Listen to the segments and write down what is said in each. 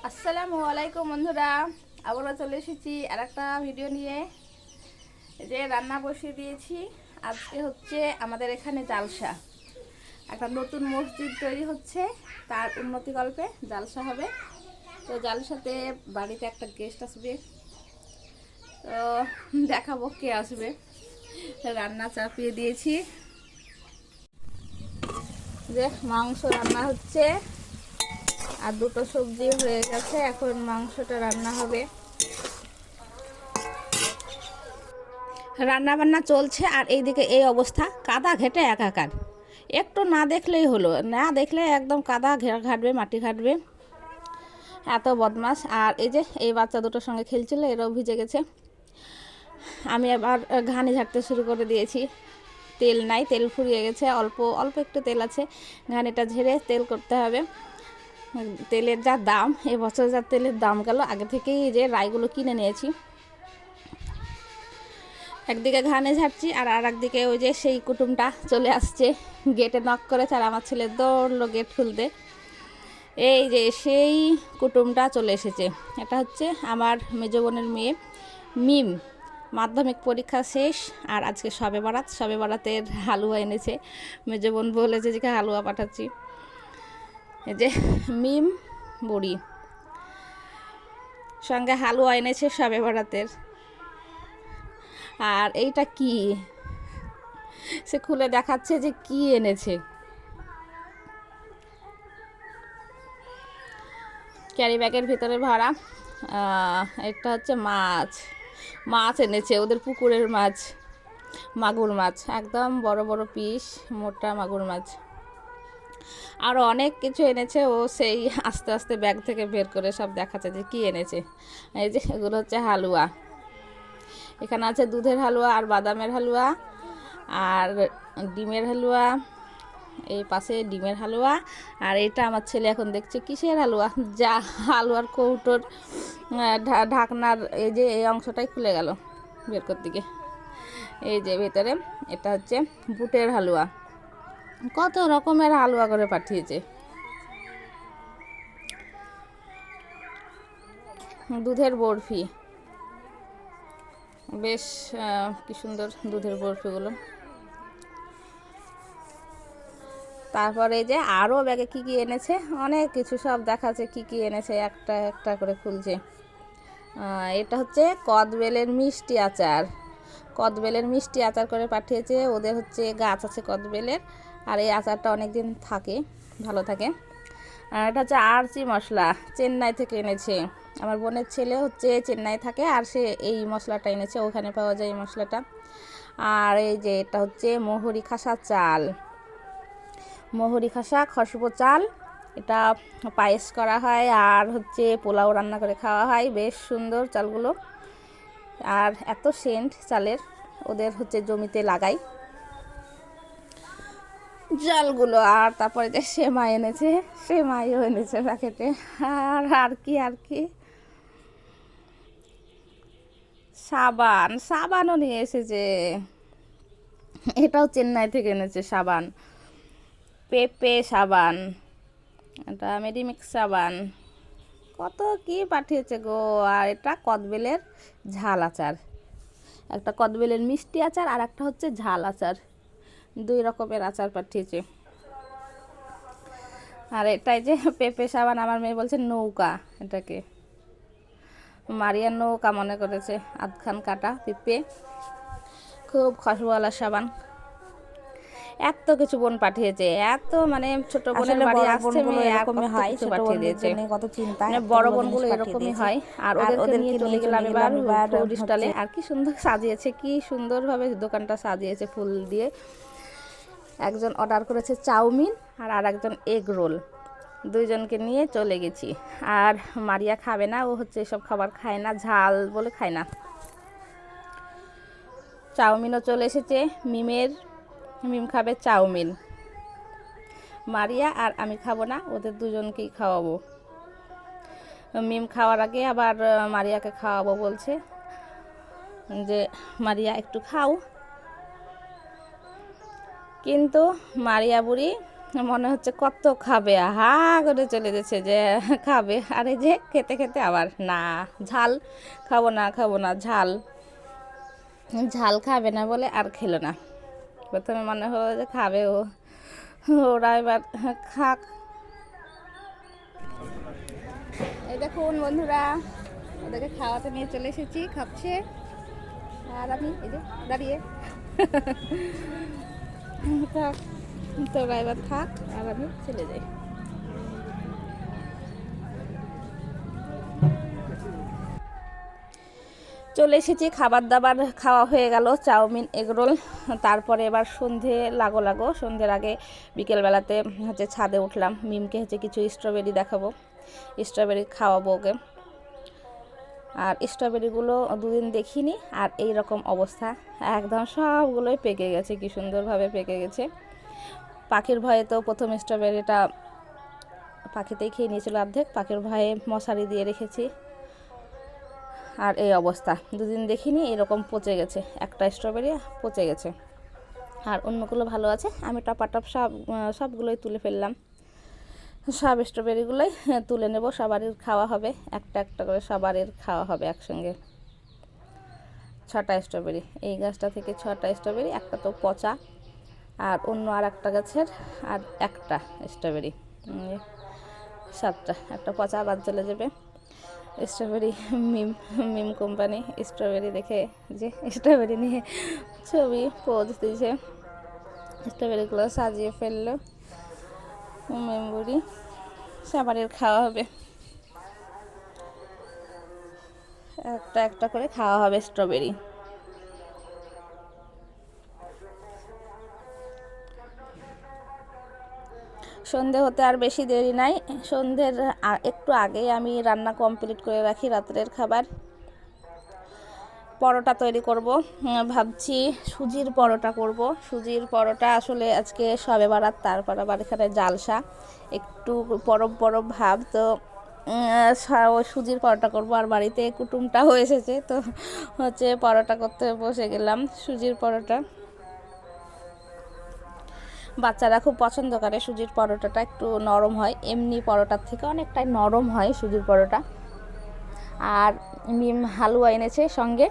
আসসালামু আলাইকুম বন্ধুরা, আবারও চলে এসেছি আর একটা ভিডিও নিয়ে। যে রান্না বসিয়ে দিয়েছি। আজকে হচ্ছে আমাদের এখানে জালসা, একটা নতুন মসজিদ তৈরি হচ্ছে, তার উন্নতিকল্পে জালসা হবে। তো জালসাতে বাড়িতে একটা গেস্ট আসবে, তো দেখাবো কে আসবে। রান্না চাপিয়ে দিয়েছি, যে মাংস রান্না হচ্ছে আর দুটো সবজি হয়ে গেছে, এখন মাংসটা রান্না হবে। রান্না বান্না চলছে আর এইদিকে এই অবস্থা, কাদা ঘেটে একাকার। একটু না দেখলেই হলো, না দেখলে একদম কাদা ঘাটবে, মাটি ঘাটবে, এত বদমাস। আর এই যে এই বাচ্চা দুটোর সঙ্গে খেলছিল, এরাও ভিজে গেছে। আমি আবার ঘানি ঝাড়তে শুরু করে দিয়েছি। তেল নাই, তেল ফুরিয়ে গেছে, অল্প অল্প একটু তেল আছে, ঘানিটা ঝেড়ে তেল করতে হবে। তেলের যা দাম, এবছর যা তেলের দাম গেল, আগে থেকেই যে রাইগুলো কিনে নিয়েছি। একদিকে ঘানে ঝাড়ছি আর একদিকে ওই যে সেই কুটুমটা চলে আসছে, গেটে নক করেছে আর আমার ছেলে দৌড়লো গেট খুলতে। এই যে সেই কুটুমটা চলে এসেছে। এটা হচ্ছে আমার মেজ বোনের মেয়ে মিম। মাধ্যমিক পরীক্ষা শেষ আর আজকে সবে বরাতের হালুয়া এনেছে। মেজ বোন বলেছে যে হালুয়া পাঠাচ্ছি। এই যে মিম বুড়ি সঙ্গে হালুয়া এনেছে সবে বরাতের। আর এইটা কি, সে খুলে দেখাচ্ছে যে কি এনেছে। ক্যারি ব্যাগের ভিতরে ভরা। এটা হচ্ছে মাছ এনেছে, ওদের পুকুরের মাছ, মাগুর মাছ, একদম বড় বড় পিস, মোটা মাগুর মাছ। আরও অনেক কিছু এনেছে, ও সেই আস্তে আস্তে ব্যাগ থেকে বের করে সব দেখাচ্ছে যে কি এনেছে। এই যে এগুলো হচ্ছে হালুয়া, এখানে আছে দুধের হালুয়া আর বাদামের হালুয়া আর ডিমের হালুয়া, এই পাশে ডিমের হালুয়া। আর এটা আমার ছেলে এখন দেখছে কিসের হালুয়া, যা হালুয়ার কৌটোর ঢাকনার এই যে এই অংশটাই খুলে গেল বের করতে গিয়ে। এই যে ভেতরে এটা হচ্ছে বুটের হালুয়া, কত রকমের হালুয়া করে পাঠিয়েছে। দুধের বরফি, বেশ কি সুন্দর দুধের বরফিগুলো। তারপরে যে আরও ব্যাগে কী কী এনেছে, অনেক কিছু সব দেখাচ্ছে কী কী এনেছে, একটা একটা করে খুলছে। এটা হচ্ছে কদবেলের মিষ্টি আচার, কদবেলের মিষ্টি আচার করে পাঠিয়েছে। ওদের হচ্ছে গাছ আছে কদবেলের, আর এই আচারটা অনেক দিন থাকে, ভালো থাকে। আর এটা হচ্ছে আরচি মশলা, চেন্নাই থেকে এনেছে। আমার বোনের ছেলে হচ্ছে চেন্নাই থাকে, আর সে এই মশলাটা এনেছে, ওখানে পাওয়া যায় এই মশলাটা। আর এই যে এটা হচ্ছে মোহরি খাসা চাল, মোহরি খাসা খসবো চাল, এটা পায়েস করা হয় আর হচ্ছে পোলাও রান্না করে খাওয়া হয়, বেশ সুন্দর চালগুলো। আর এত সেন্ট চালের, ওদের হচ্ছে জমিতে লাগাই চালগুলো। আর তারপরে যে সেমাই এনেছে, সেমাইও এনেছে প্যাকেটে। আর কি সাবানও নিয়ে এসেছে, এটাও চেন্নাই থেকে এনেছে সাবান, পেপে সাবান, এটা মেডিমিক্স সাবান, কত কি পাঠিয়েছে গো। আর এটা কদবেলের ঝাল আচার, একটা কদবেলের মিষ্টি আচার আর একটা হচ্ছে ঝাল আচার, দুই রকমের আচার পাঠিয়েছে। আর এটাই যে পেঁপে সাবান, আমার মেয়ে বলছে নৌকা, এটাকে মারিয়ার নৌকা মনে করেছে, আধখান কাটা পেঁপে, খুব খসবালা সাবান। এত কিছু বোন পাঠিয়েছে, এত মানে ছোট বোনের বাড়ি আসছে মেয়ে, এরকমই হয়, ছোট বোনদের জন্য কত চিন্তা, মানে বড় বোনগুলো এরকমই হয়। আর ওদেরকে নিয়ে চলে গেলাম এবার ফুড স্টলে। আর কি সুন্দর সাজিয়েছে, কি সুন্দরভাবে দোকানটা সাজিয়েছে ফুল দিয়ে। একজন অর্ডার করেছে চাউমিন আর একজন এগ রোল, দুইজনকে নিয়ে চলে গেছি। আর মারিয়া খাবে না, ও হচ্ছে এসব খাবার খায় না, ঝাল বলে খায় না। চাউমিনও চলে এসেছে মিম খাবে চাউমিন, মারিয়া আর আমি খাবো না, ওদের দুজনকেই খাওয়াবো। মিম খাওয়ার আগে আবার মারিয়াকে খাওয়াবো বলছে, যে মারিয়া একটু খাও। কিন্তু মারিয়া বুড়ি মনে হচ্ছে কত খাবে, হা করে চলে যাচ্ছে যে খাবে। আর এই যে খেতে খেতে আবার না, ঝাল খাবো না, খাবো না, ঝাল ঝাল খাবে না বলে আর খেলো না। প্রথমে মনে হলো যে খাবে ও, ওরা এবার খাক। এই দেখুন বন্ধুরা, ওদেরকে খাওয়াতে নিয়ে চলে এসেছি, খাচ্ছে। আর আমি এই যে দাঁড়িয়ে থাক, তোরা এবার থাক আর আমি চলে যাই। চলে এসেছি, খাবার দাবার খাওয়া হয়ে গেল, চাউমিন, এগরোল। তারপরে এবার সন্ধে লাগো, সন্ধ্যের আগে বিকেলবেলাতে হচ্ছে ছাদে উঠলাম। মিমকে হচ্ছে কিছু স্ট্রবেরি দেখাবো, স্ট্রবেরি খাওয়াবো ওকে। আর স্ট্রবেরিগুলো দুদিন দেখিনি, আর এই রকম অবস্থা, একদম সবগুলোই পেকে গেছে, কি সুন্দরভাবে পেকে গেছে। পাখির ভয়ে তো প্রথম স্ট্রবেরিটা পাখিতেই খেয়ে নিয়েছিল অর্ধেক, পাখির ভয়ে মশারি দিয়ে রেখেছি। আর এই অবস্থা, দুদিন দেখিনি, এরকম পচে গেছে, একটা স্ট্রবেরি পচে গেছে। আর অন্যগুলো ভালো আছে। আমি টপাটপ সবগুলোই তুলে ফেললাম, সব স্ট্রবেরিগুলোই তুলে নেব, সবারই খাওয়া হবে, একটা একটা করে সবারই খাওয়া হবে একসঙ্গে। 6টা স্ট্রবেরি, এই গাছটা থেকে 6টা স্ট্রবেরি, একটা তো পচা, আর অন্য আর একটা গাছের আর একটা স্ট্রবেরি, 7টা, একটা পচা বাদ চলে যাবে। স্ট্রবেরি মিম মিম কোম্পানি স্ট্রবেরি দেখে যে স্ট্রবেরি নিয়ে ছবি পোজ দিয়েছে, স্ট্রবেরিগুলো সাজিয়ে ফেললো। মেমবুড়ি সবারই খাওয়া হবে, একটা একটা করে খাওয়া হবে স্ট্রবেরি। সন্ধে হতে আর বেশি দেরি নাই, সন্ধ্যের একটু আগেই আমি রান্না কমপ্লিট করে রাখি রাত্রের খাবার। পরোটা তৈরি করব, ভাবছি সুজির পরোটা করব। সুজির পরোটা আসলে আজকে সবে বারাত, তারপর আবার এখানে জালসা, একটু পরব পরব ভাব, তো সুজির পরোটা করব। আর বাড়িতে কুটুমটাও এসেছে, তো হচ্ছে পরোটা করতে বসে গেলাম। সুজির পরোটা বাচ্চারা খুব পছন্দ করে, সুজির পরোটাটা একটু নরম হয়, এমনি পরোটার থেকে অনেকটাই নরম হয় সুজির পরোটা। আর মিম হালুয়া এনেছে সঙ্গে,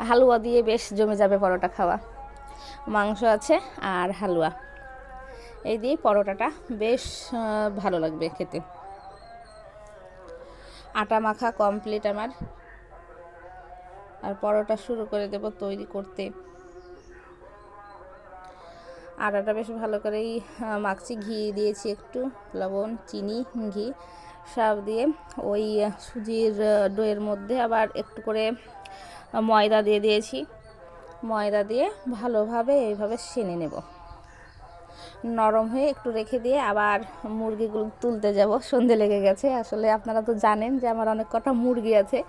হালুয়া দিয়ে বেশ জমে যাবে পরোটা খাওয়া। মাংস আছে আর হালুয়া, এই দিয়ে পরোটাটা বেশ ভালো লাগবে খেতে। আটা মাখা কমপ্লিট আমার, আর পরোটা শুরু করে দেব তৈরি করতে। আটাটা বেশ ভালো করেই মাখছি, ঘি দিয়েছি একটু, লবণ, চিনি, ঘি সব দিয়ে ওই সুজির ডোয়ের মধ্যে আবার একটু করে ময়দা দিয়ে দিয়েছি। ময়দা দিয়ে ভালোভাবে এইভাবে সেনে নেব, নরম হয়ে একটু রেখে দিয়ে আবার মুরগিগুলো তুলতে যাব। সন্ধে লেগে গেছে, আসলে আপনারা তো জানেন যে আমার অনেক কটা মুরগি আছে,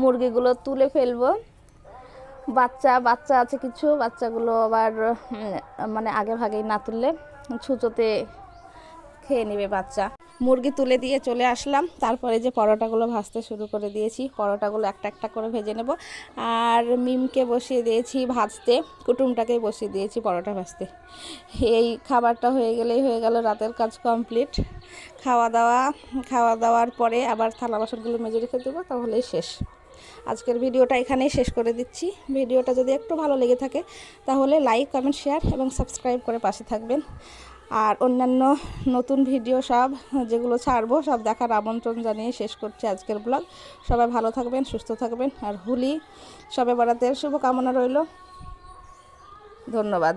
মুরগিগুলো তুলে ফেলবো। বাচ্চা আছে কিছু, বাচ্চাগুলো আবার মানে আগে ভাগেই না তুললে ছুঁচোতে খেয়ে নেবে বাচ্চা। মুরগি তুলে দিয়ে চলে আসলাম, তারপরে যে পরোটাগুলো ভাজতে শুরু করে দিয়েছি, পরোটাগুলো একটা একটা করে ভেজে নেব। আর মিমকে বসিয়ে দিয়েছি ভাজতে, কুটুমটাকেই বসিয়ে দিয়েছি পরোটা ভাজতে। এই খাবারটা হয়ে গেলেই হয়ে গেল রাতের কাজ কমপ্লিট। খাওয়া দাওয়ার পরে আবার থালা বাসনগুলো মেজে রেখে দেবো, তাহলেই শেষ। আজকের ভিডিওটা এখানেই শেষ করে দিচ্ছি। ভিডিওটা যদি একটু ভালো লেগে থাকে তাহলে লাইক, কমেন্ট, শেয়ার এবং সাবস্ক্রাইব করে পাশে থাকবেন। আর অন্যান্য নতুন ভিডিও সব যেগুলো ছাড়বো সব দেখার আমন্ত্রণ জানিয়ে শেষ করছি আজকের ব্লগ। সবাই ভালো থাকবেন, সুস্থ থাকবেন। আর হোলি, শবে বরাতের শুভকামনা রইল। ধন্যবাদ।